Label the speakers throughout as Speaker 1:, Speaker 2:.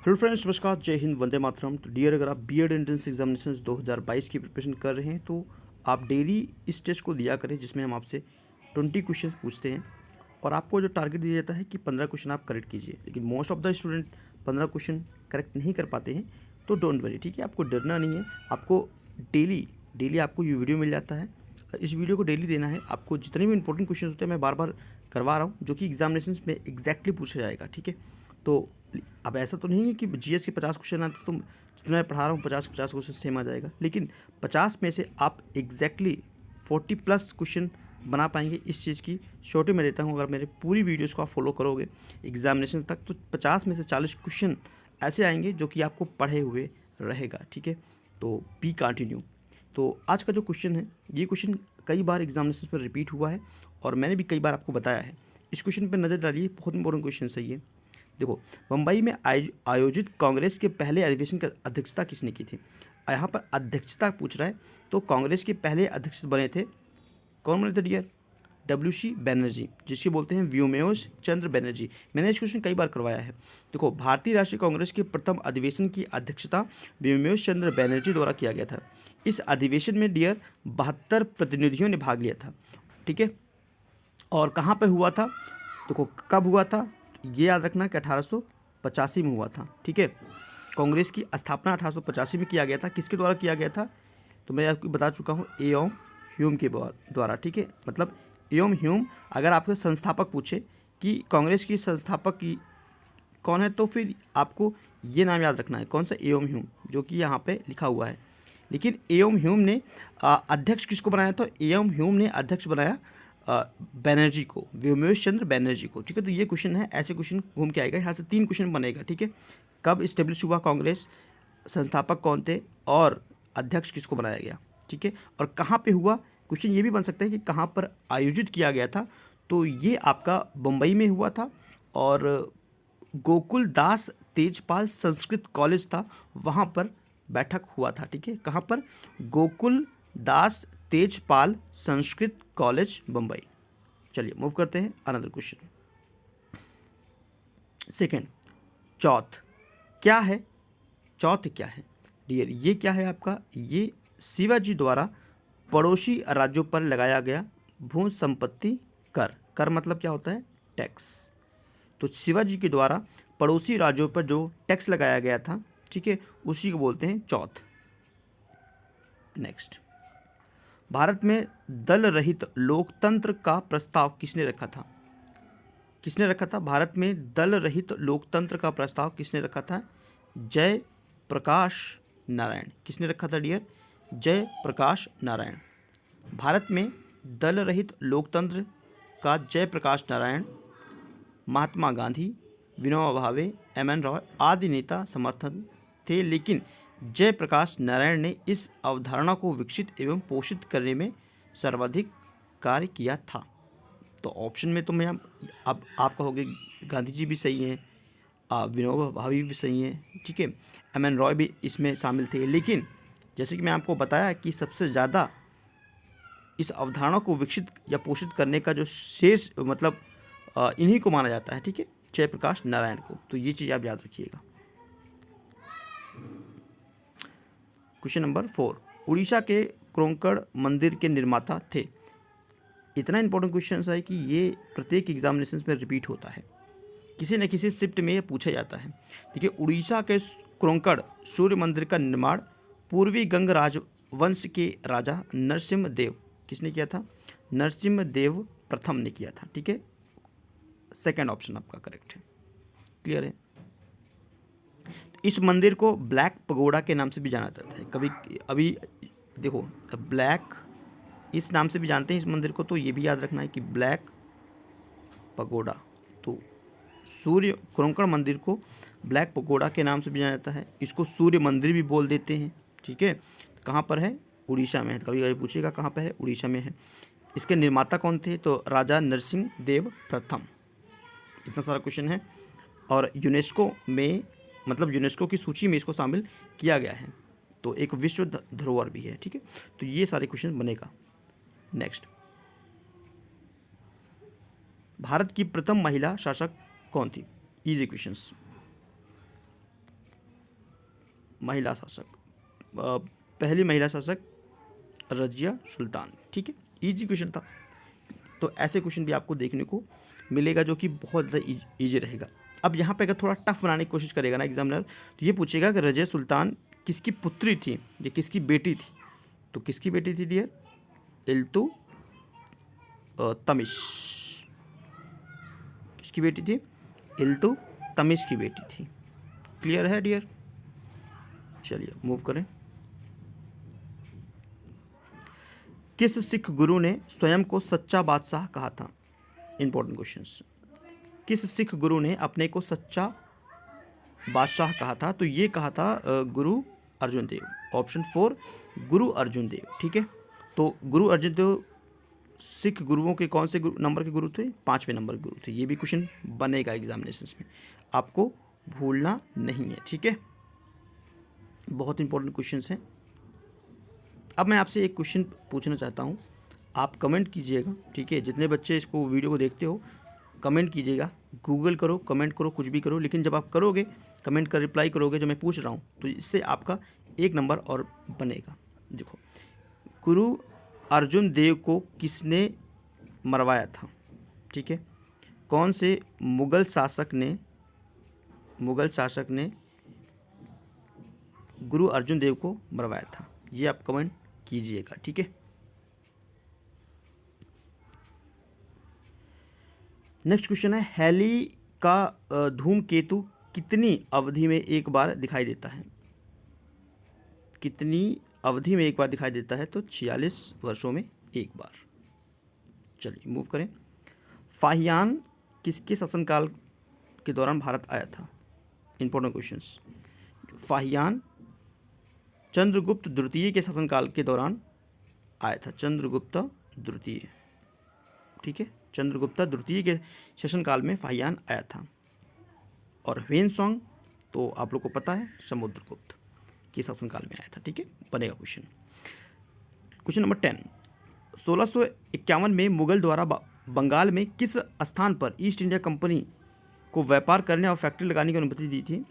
Speaker 1: Hello friends, नमस्कार, जय हिंद, वंदे मातरम। तो डियर, अगर आप बीएड एंट्रेंस एग्जामिनेशंस 2022 की प्रिपरेशन कर रहे हैं तो आप डेली इस टेस्ट को दिया करें, जिसमें हम आपसे 20 क्वेश्चंस पूछते हैं और आपको जो टारगेट दिया जाता है कि 15 क्वेश्चन आप करेक्ट कीजिए। लेकिन most of the student 15 question correct नहीं कर पाते हैं, तो डोंट वरी, ठीक है। आपको डरना नहीं है। आपको डेली डेली आपको ये वीडियो मिल जाता है। इस वीडियो को डेली देना है आपको। जितने भी इंपॉर्टेंट क्वेश्चन होते हैं मैं बार बार करवा रहा हूँ, जो कि एग्जामिनेशन में एग्जैक्टली पूछा जाएगा, ठीक है। तो अब ऐसा तो नहीं है कि जीएस के 50 क्वेश्चन आते तो जितना मैं पढ़ा रहा हूँ 50 क्वेश्चन सेम आ जाएगा, लेकिन 50 में से आप एग्जैक्टली 40 प्लस क्वेश्चन बना पाएंगे। इस चीज़ की श्योरिटी मैं देता हूँ। अगर मेरे पूरी वीडियोस को आप फॉलो करोगे एग्जामिनेशन तक, तो 50 में से 40 क्वेश्चन ऐसे आएंगे जो कि आपको पढ़े हुए रहेगा, ठीक है। तो बी कंटिन्यू। तो आज का जो क्वेश्चन है, ये क्वेश्चन कई बार एग्जामिनेशन पर रिपीट हुआ है और मैंने भी कई बार आपको बताया है। इस क्वेश्चन पर नज़र डालिए, बहुत इंपॉर्टेंट क्वेश्चन है ये। देखो, मुंबई में आयोजित कांग्रेस के पहले अधिवेशन की अध्यक्षता किसने की थी। यहाँ पर अध्यक्षता पूछ रहा है, तो कांग्रेस के पहले अध्यक्ष बने थे, कौन बने थे डियर? WC बनर्जी, जिसके बोलते हैं व्योमेश चंद्र बनर्जी। मैंने इस क्वेश्चन कई बार करवाया है। देखो, भारतीय राष्ट्रीय कांग्रेस के प्रथम अधिवेशन की अध्यक्षता व्योमेश चंद्र बनर्जी द्वारा किया गया था। इस अधिवेशन में डियर 72 प्रतिनिधियों ने भाग लिया था, ठीक है। और कहाँ पे हुआ था? देखो, कब हुआ था ये याद रखना कि 1885 में हुआ था, ठीक है। कांग्रेस की स्थापना 1885 में किया गया था। किसके द्वारा किया गया था? तो मैं आपको बता चुका हूँ, एओम ह्यूम के द्वारा, ठीक है। मतलब एओम ह्यूम। अगर आपके संस्थापक पूछे कि कांग्रेस की संस्थापक की कौन है, तो फिर आपको ये नाम याद रखना है, कौन सा? एओम ह्यूम, जो कि यहाँ पे लिखा हुआ है। लेकिन एओम ह्यूम ने अध्यक्ष किसको बनाया? तो एओम ह्यूम ने अध्यक्ष बनाया बैनर्जी को, व्योमेश चंद्र बैनर्जी को, ठीक है। तो ये क्वेश्चन है, ऐसे क्वेश्चन घूम के आएगा। यहाँ से 3 क्वेश्चन बनेगा, ठीक है। कब इस्टेब्लिश हुआ कांग्रेस, संस्थापक कौन थे, और अध्यक्ष किसको बनाया गया, ठीक है। और कहाँ पे हुआ? क्वेश्चन ये भी बन सकता है कि कहाँ पर आयोजित किया गया था। तो ये आपका बम्बई में हुआ था, और गोकुल दास तेजपाल संस्कृत कॉलेज था, वहाँ पर बैठक हुआ था, ठीक है। कहाँ पर? गोकुल दास तेजपाल संस्कृत कॉलेज, बम्बई। चलिए मूव करते हैं अनदर क्वेश्चन। सेकेंड, चौथ क्या है? चौथ क्या है डियर? ये क्या है आपका? ये शिवाजी द्वारा पड़ोसी राज्यों पर लगाया गया भू संपत्ति कर। कर मतलब क्या होता है? टैक्स। तो शिवाजी के द्वारा पड़ोसी राज्यों पर जो टैक्स लगाया गया था, ठीक है, उसी को बोलते हैं चौथ। नेक्स्ट, भारत में दल रहित लोकतंत्र का प्रस्ताव किसने रखा था? किसने रखा था? भारत में दल रहित लोकतंत्र का प्रस्ताव किसने रखा था? जय प्रकाश नारायण। किसने रखा था डियर? जय प्रकाश नारायण। भारत में दल रहित लोकतंत्र का जय प्रकाश नारायण, महात्मा गांधी, विनोबा भावे, MN रॉय आदि नेता समर्थन थे, लेकिन जयप्रकाश नारायण ने इस अवधारणा को विकसित एवं पोषित करने में सर्वाधिक कार्य किया था। तो ऑप्शन में तो मैं अब आप कहोगे गांधी जी भी सही हैं, विनोबा भावे भी सही हैं, ठीक है, MN रॉय भी इसमें शामिल थे, लेकिन जैसे कि मैं आपको बताया कि सबसे ज़्यादा इस अवधारणा को विकसित या पोषित करने का जो शेष मतलब इन्हीं को माना जाता है, ठीक है, जयप्रकाश नारायण को। तो ये चीज़ आप याद रखिएगा। क्वेश्चन नंबर 4, उड़ीसा के क्रोंकड़ मंदिर के निर्माता थे। इतना इंपॉर्टेंट क्वेश्चन है कि ये प्रत्येक एग्जामिनेशन में रिपीट होता है, किसी न किसी शिफ्ट में ये पूछा जाता है। देखिए, उड़ीसा के क्रोंकड़ सूर्य मंदिर का निर्माण पूर्वी गंग राजवंश के राजा नरसिम्हा देव, किसने किया था? नरसिम्हा देव प्रथम ने किया था, ठीक है। सेकंड ऑप्शन आपका करेक्ट है। क्लियर है? इस मंदिर को ब्लैक पगोडा के नाम से भी जाना जाता है। कभी अभी देखो, ब्लैक इस नाम से भी जानते हैं इस मंदिर को, तो ये भी याद रखना है कि ब्लैक पगोडा। तो सूर्य क्रोंकड़ मंदिर को ब्लैक पगोडा के नाम से भी जाना जाता है। इसको सूर्य मंदिर भी बोल देते हैं, ठीक है। कहाँ पर है? उड़ीसा में है। कभी कभी पूछिएगा कहाँ पर है? उड़ीसा में है। इसके निर्माता कौन थे? तो राजा नरसिंह देव प्रथम। इतना सारा क्वेश्चन है, और यूनेस्को में मतलब यूनेस्को की सूची में इसको शामिल किया गया है, तो एक विश्व धरोहर भी है, ठीक है। तो ये सारे क्वेश्चन बनेगा। नेक्स्ट, भारत की प्रथम महिला शासक कौन थी? Easy questions. महिला शासक, पहली महिला शासक रजिया सुल्तान। ठीक है, इजी क्वेश्चन था। तो ऐसे क्वेश्चन भी आपको देखने को मिलेगा जो कि बहुत ज़्यादा ईजी रहेगा। अब यहाँ पे अगर थोड़ा टफ बनाने की कोशिश करेगा ना एग्जामिनर, तो ये पूछेगा कि रजिया सुल्तान किसकी पुत्री थी या किसकी बेटी थी। तो किसकी बेटी थी डियर? इल्तुतमिश। किसकी बेटी थी? इल्तुतमिश की बेटी थी। क्लियर है डियर? चलिए मूव करें। किस सिख गुरु ने स्वयं को सच्चा बादशाह कहा था? Important questions. किस सिख गुरु ने अपने को सच्चा बादशाह कहा था? तो ये कहा था गुरु अर्जुन देव। ऑप्शन 4 गुरु अर्जुन देव। ठीक है, तो गुरु अर्जुन देव सिख गुरुओं के कौन से नंबर के गुरु थे? 5वें नंबर के गुरु थे। ये भी क्वेश्चन बनेगा एग्जामिनेशन में, आपको भूलना नहीं है। ठीक है, बहुत इंपॉर्टेंट क्वेश्चन हैं। अब मैं आपसे एक क्वेश्चन पूछना चाहता हूँ, आप कमेंट कीजिएगा। ठीक है, जितने बच्चे इसको वीडियो को देखते हो कमेंट कीजिएगा, गूगल करो, कमेंट करो, कुछ भी करो, लेकिन जब आप करोगे कमेंट का रिप्लाई करोगे जो मैं पूछ रहा हूँ, तो इससे आपका 1 नंबर और बनेगा। देखो, गुरु अर्जुन देव को किसने मरवाया था? ठीक है, कौन से मुगल शासक ने गुरु अर्जुन देव को मरवाया था? ये आप कमेंट कीजिएगा। ठीक है, नेक्स्ट क्वेश्चन है, हैली का धूमकेतु कितनी अवधि में एक बार दिखाई देता है? कितनी अवधि में एक बार दिखाई देता है? तो 46 वर्षों में एक बार। चलिए मूव करें। फाहियान किसके शासनकाल के दौरान भारत आया था? Important questions. फाहियान चंद्रगुप्त द्वितीय के शासनकाल के दौरान आया था। चंद्रगुप्त द्वितीय। ठीक है, चंद्रगुप्त द्वितीय के शासनकाल में फाहियान आया था। और ह्वेनसोंग तो आप लोग को पता है समुद्रगुप्त के शासनकाल में आया था। ठीक है, बनेगा क्वेश्चन। क्वेश्चन नंबर 10, 1651 में मुगल द्वारा बंगाल में किस स्थान पर ईस्ट इंडिया कंपनी को व्यापार करने और फैक्ट्री लगाने की अनुमति दी थी?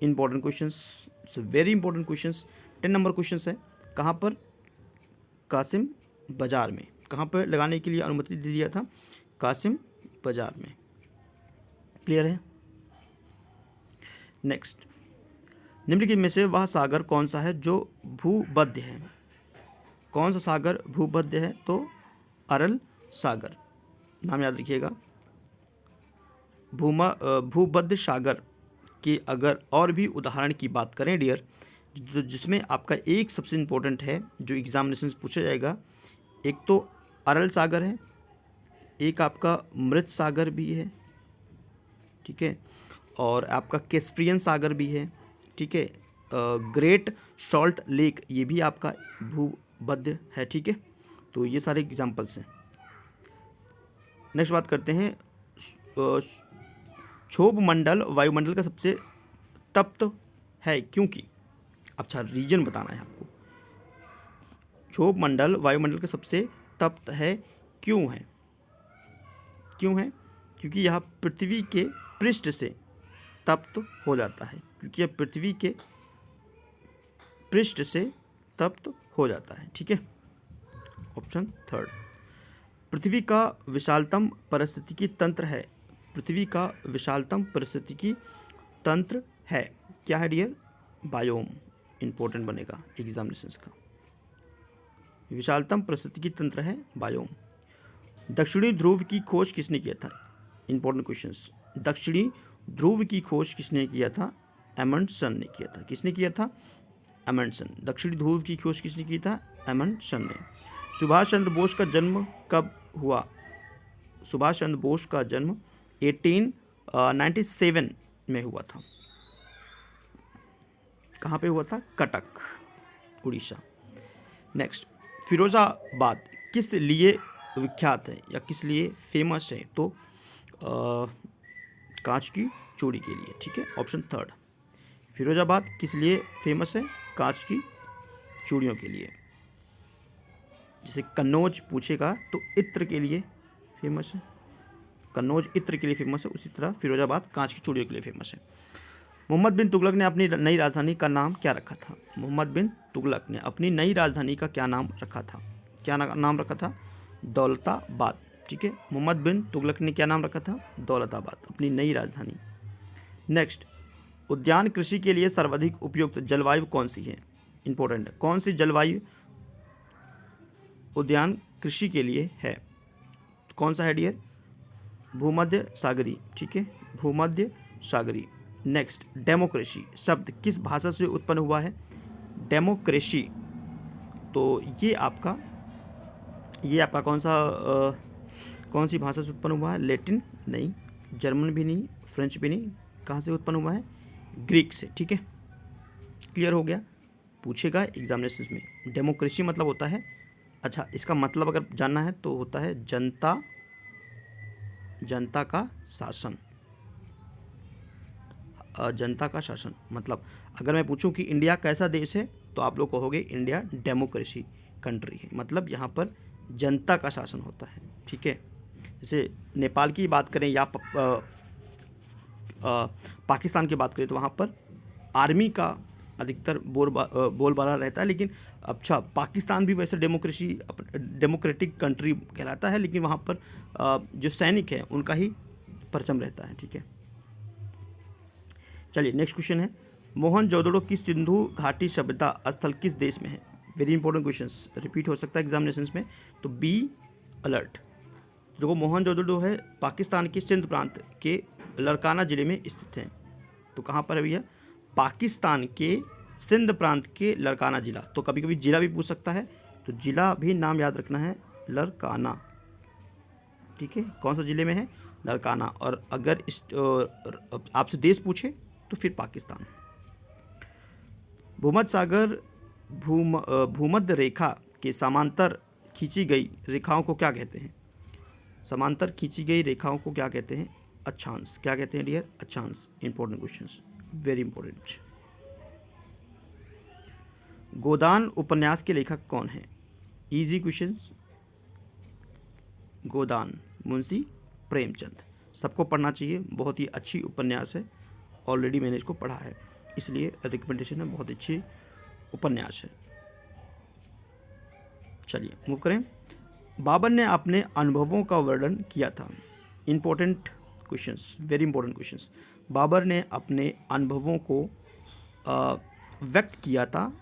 Speaker 1: Important questions, very important questions, 10 number questions है। कहाँ पर? कासिम बाजार में। कहाँ पर लगाने के लिए अनुमति दे दिया था? कासिम बाजार में। क्लियर है? नेक्स्ट, निम्नलिखित में से वह सागर कौन सा है जो भूमध्य है? कौन सा सागर भूमध्य है? तो अरल सागर। नाम याद रखिएगा। भूमध्य सागर के अगर और भी उदाहरण की बात करें डियर, जिसमें आपका एक सबसे इम्पोर्टेंट है जो एग्जामिनेशन से पूछा जाएगा, एक तो अरल सागर है, एक आपका मृत सागर भी है। ठीक है, और आपका कैस्पियन सागर भी है। ठीक है, ग्रेट सॉल्ट लेक ये भी आपका भूमध्य है। ठीक है, तो ये सारे एग्जाम्पल्स हैं। नेक्स्ट बात करते हैं, क्षोभ मंडल वायुमंडल का सबसे तप्त है क्योंकि? अच्छा, रीजन बताना है आपको। क्षोभ मंडल वायुमंडल का सबसे तप्त है क्यों है? क्यों है? क्योंकि यह पृथ्वी के पृष्ठ से तप्त हो जाता है। क्योंकि यह पृथ्वी के पृष्ठ से तप्त हो जाता है। ठीक है, ऑप्शन 3। पृथ्वी का विशालतम पारिस्थितिकी तंत्र है। पृथ्वी का विशालतम पारिस्थितिकी तंत्र है, क्या है डियर? बायोम। इंपॉर्टेंट बनेगा एग्जामिनेशंस का। विशालतम पारिस्थितिकी तंत्र है बायोम। दक्षिणी ध्रुव की खोज किसने किया था? Important questions. दक्षिणी ध्रुव की खोज किसने किया था? एमंडसन ने किया था। किसने किया था? एमंडसन। दक्षिणी ध्रुव की खोज किसने की था? एमंडसन ने। सुभाष चंद्र बोस का जन्म कब हुआ? सुभाष चंद्र बोस का जन्म 1897 में हुआ था। कहाँ पे हुआ था? कटक, उड़ीसा। नेक्स्ट, फिरोजाबाद किस लिए विख्यात है या किस लिए फेमस है? तो कांच की चूड़ी के लिए। ठीक है, ऑप्शन 3। फिरोजाबाद किस लिए फेमस है? कांच की चूड़ियों के लिए। जैसे कन्नौज पूछेगा तो इत्र के लिए फेमस है, कन्नौज इत्र के लिए फेमस है, उसी तरह फिरोजाबाद कांच की चूड़ियों के लिए फेमस है। मोहम्मद बिन तुगलक ने अपनी नई राजधानी का नाम क्या रखा था? मोहम्मद बिन तुगलक ने अपनी नई राजधानी का क्या नाम रखा था? क्या नाम रखा था? दौलताबाद। ठीक है, मोहम्मद बिन तुगलक ने क्या नाम रखा था? दौलताबाद, अपनी नई राजधानी। नेक्स्ट, उद्यान कृषि के लिए सर्वाधिक उपयुक्त जलवायु कौन सी है? इंपॉर्टेंट है, कौन सी जलवायु उद्यान कृषि के लिए है? कौन सा है डियर? भूमध्य सागरी। ठीक है, भूमध्य सागरी। नेक्स्ट, डेमोक्रेसी शब्द किस भाषा से उत्पन्न हुआ है? डेमोक्रेसी, तो ये आपका कौन सी भाषा से उत्पन्न हुआ है? लैटिन नहीं, जर्मन भी नहीं, फ्रेंच भी नहीं, कहाँ से उत्पन्न हुआ है? ग्रीक से। ठीक है, क्लियर हो गया? पूछेगा एग्जामिनेशन में। डेमोक्रेसी मतलब होता है, अच्छा इसका मतलब अगर जानना है तो होता है जनता का शासन। जनता का शासन मतलब अगर मैं पूछूं कि इंडिया कैसा देश है तो आप लोग कहोगे इंडिया डेमोक्रेसी कंट्री है, मतलब यहाँ पर जनता का शासन होता है। ठीक है, जैसे नेपाल की बात करें या पाकिस्तान की बात करें तो वहाँ पर आर्मी का अधिकतर बोलबाला रहता है, लेकिन अच्छा पाकिस्तान भी वैसे डेमोक्रेटिक कंट्री कहलाता है, लेकिन वहाँ पर जो सैनिक हैं उनका ही परचम रहता है। ठीक है, चलिए नेक्स्ट क्वेश्चन है, मोहनजोदड़ो की सिंधु घाटी सभ्यता स्थल किस देश में है? वेरी इंपॉर्टेंट क्वेश्चंस, रिपीट हो सकता है एग्जामिनेशन में, तो बी अलर्ट। जो मोहनजोदड़ो है पाकिस्तान के सिंध प्रांत के लड़काना जिले में स्थित है। तो कहाँ पर है भैया? पाकिस्तान के सिंध प्रांत के लड़काना जिला। तो कभी कभी जिला भी पूछ सकता है, तो जिला भी नाम याद रखना है, लड़काना। ठीक है, कौन सा जिले में है? लड़काना। और अगर इस आपसे देश पूछे तो फिर पाकिस्तान। भूमध्य सागर भूमध्य रेखा के समांतर खींची गई रेखाओं को क्या कहते हैं? समांतर खींची गई रेखाओं को क्या कहते हैं? अक्षांश। क्या कहते हैं dear? Akshansh. Important questions, very important. Godan उपन्यास के लेखक कौन है? Easy questions. गोदान मुंशी प्रेमचंद, सबको पढ़ना चाहिए, बहुत ही अच्छी उपन्यास है, ऑलरेडी मैंने इसको पढ़ा है, इसलिए रिकमेंडेशन है, बहुत अच्छी उपन्यास है। चलिए मूव करें। बाबर ने अपने अनुभवों का वर्णन किया था। Important questions, very important questions. Babur ने अपने अनुभवों को व्यक्त किया था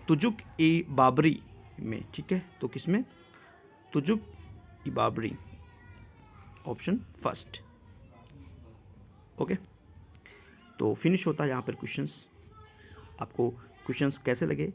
Speaker 1: तुजुक ए बाबरी में। ठीक है, तो किसमें? तुजुक ए बाबरी, ऑप्शन फर्स्ट। ओके, तो फिनिश होता है यहाँ पर क्वेश्चंस। आपको क्वेश्चंस कैसे लगे?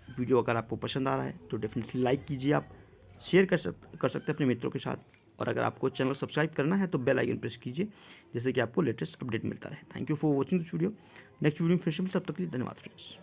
Speaker 1: वीडियो अगर आपको पसंद आ रहा है तो डेफिनेटली लाइक कीजिए, आप शेयर कर सकते हैं अपने मित्रों के साथ, और अगर आपको चैनल सब्सक्राइब करना है तो बेल आइकन प्रेस कीजिए, जैसे कि आपको लेटेस्ट अपडेट मिलता रहे। Thank you for watching this video. Next video में फिर से मिलते हैं, तब तक के लिए धन्यवाद फ्रेंड्स।